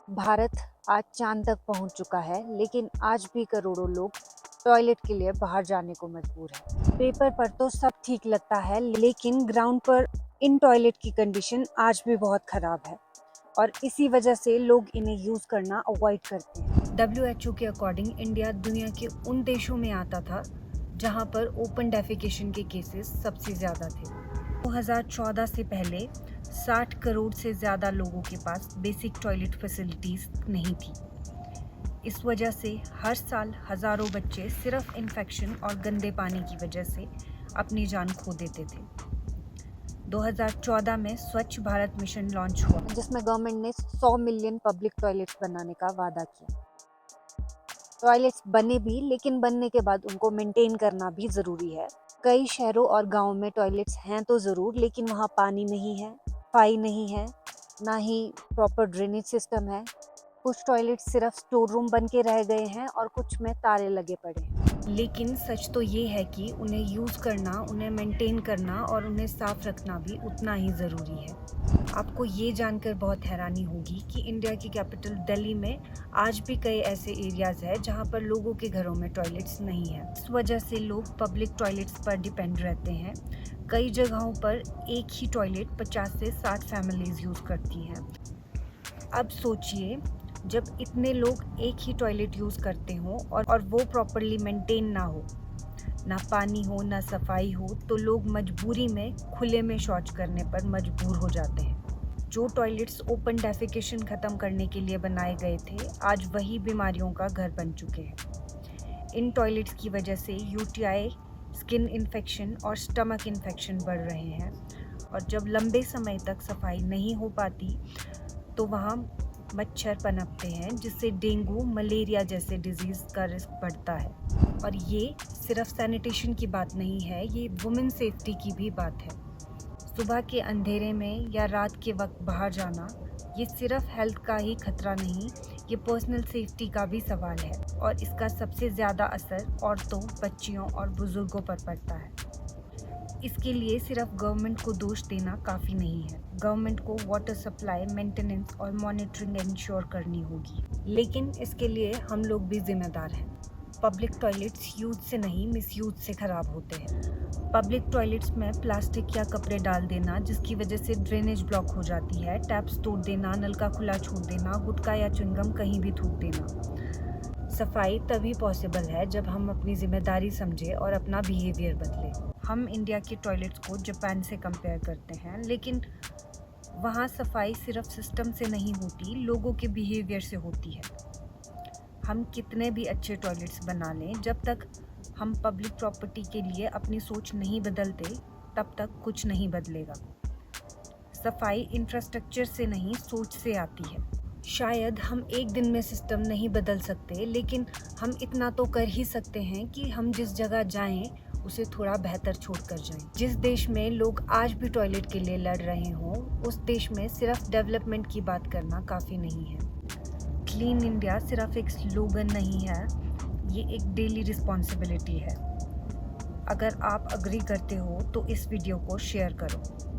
भारत आज चांद तक पहुंच चुका है, लेकिन आज भी करोड़ों लोग टॉयलेट के लिए बाहर जाने को मजबूर हैं। पेपर पर तो सब ठीक लगता है, लेकिन ग्राउंड पर इन टॉयलेट की कंडीशन आज भी बहुत खराब है और इसी वजह से लोग इन्हें यूज करना अवॉइड करते हैं। WHO के अकॉर्डिंग इंडिया दुनिया के उन देशों में आता था जहां पर ओपन डेफिकेशन के केसेस सबसे ज़्यादा थे। 2014 से पहले 60 करोड़ से ज़्यादा लोगों के पास बेसिक टॉयलेट फैसिलिटीज़ नहीं थी। इस वजह से हर साल हज़ारों बच्चे सिर्फ इन्फेक्शन और गंदे पानी की वजह से अपनी जान खो देते थे। 2014 में स्वच्छ भारत मिशन लॉन्च हुआ, जिसमें गवर्नमेंट ने 100 मिलियन पब्लिक टॉयलेट्स बनाने का वादा किया। टॉयलेट्स बने भी, लेकिन बनने के बाद उनको मेंटेन करना भी ज़रूरी है। कई शहरों और गांवों में टॉयलेट्स हैं तो ज़रूर, लेकिन वहाँ पानी नहीं है, सफाई नहीं है, ना ही प्रॉपर ड्रेनेज सिस्टम है। कुछ टॉयलेट सिर्फ स्टोर रूम बन के रह गए हैं और कुछ में ताले लगे पड़े हैं। लेकिन सच तो ये है कि उन्हें यूज़ करना, उन्हें मेंटेन करना और उन्हें साफ रखना भी उतना ही ज़रूरी है। आपको ये जानकर बहुत हैरानी होगी कि इंडिया की कैपिटल दिल्ली में आज भी कई ऐसे एरियाज हैं जहाँ पर लोगों के घरों में टॉयलेट्स नहीं है। इस वजह से लोग पब्लिक टॉयलेट्स पर डिपेंड रहते हैं। कई जगहों पर एक ही टॉयलेट 50 से 60 फैमिलीज यूज़ करती हैं। अब सोचिए, जब इतने लोग एक ही टॉयलेट यूज़ करते हों और वो प्रॉपरली मेंटेन ना हो, ना पानी हो, ना सफाई हो, तो लोग मजबूरी में खुले में शौच करने पर मजबूर हो जाते हैं। जो टॉयलेट्स ओपन डेफिकेशन ख़त्म करने के लिए बनाए गए थे, आज वही बीमारियों का घर बन चुके हैं। इन टॉयलेट्स की वजह से UTI, स्किन इन्फेक्शन और स्टमक इन्फेक्शन बढ़ रहे हैं और जब लंबे समय तक सफाई नहीं हो पाती तो वहाँ मच्छर पनपते हैं, जिससे डेंगू, मलेरिया जैसे डिजीज़ का रिस्क बढ़ता है। और ये सिर्फ सैनिटेशन की बात नहीं है, ये वुमेन सेफ्टी की भी बात है। सुबह के अंधेरे में या रात के वक्त बाहर जाना, ये सिर्फ हेल्थ का ही खतरा नहीं, ये पर्सनल सेफ्टी का भी सवाल है और इसका सबसे ज़्यादा असर औरतों, बच्चियों और बुज़ुर्गों पर पड़ता है। इसके लिए सिर्फ गवर्नमेंट को दोष देना काफ़ी नहीं है। गवर्नमेंट को वाटर सप्लाई, मेंटेनेंस और मॉनिटरिंग इंश्योर करनी होगी, लेकिन इसके लिए हम लोग भी जिम्मेदार हैं। पब्लिक टॉयलेट्स यूज से नहीं, मिसयूज से ख़राब होते हैं। पब्लिक टॉयलेट्स में प्लास्टिक या कपड़े डाल देना, जिसकी वजह से ड्रेनेज ब्लॉक हो जाती है, टैप्स तोड़ देना, नल का खुला छोड़ देना, गुटखा या च्युइंगम कहीं भी थूक देना। सफाई तभी पॉसिबल है जब हम अपनी जिम्मेदारी समझें और अपना बिहेवियर बदलें। हम इंडिया के टॉयलेट्स को जापान से कंपेयर करते हैं, लेकिन वहाँ सफाई सिर्फ सिस्टम से नहीं होती, लोगों के बिहेवियर से होती है। हम कितने भी अच्छे टॉयलेट्स बना लें, जब तक हम पब्लिक प्रॉपर्टी के लिए अपनी सोच नहीं बदलते, तब तक कुछ नहीं बदलेगा। सफाई इंफ्रास्ट्रक्चर से नहीं, सोच से आती है। शायद हम एक दिन में सिस्टम नहीं बदल सकते, लेकिन हम इतना तो कर ही सकते हैं कि हम जिस जगह जाएं उसे थोड़ा बेहतर छोड़कर जाएं। जिस देश में लोग आज भी टॉयलेट के लिए लड़ रहे हों, उस देश में सिर्फ डेवलपमेंट की बात करना काफ़ी नहीं है। क्लीन इंडिया सिर्फ एक स्लोगन नहीं है, ये एक डेली रिस्पॉन्सिबिलिटी है। अगर आप अग्री करते हो तो इस वीडियो को शेयर करो।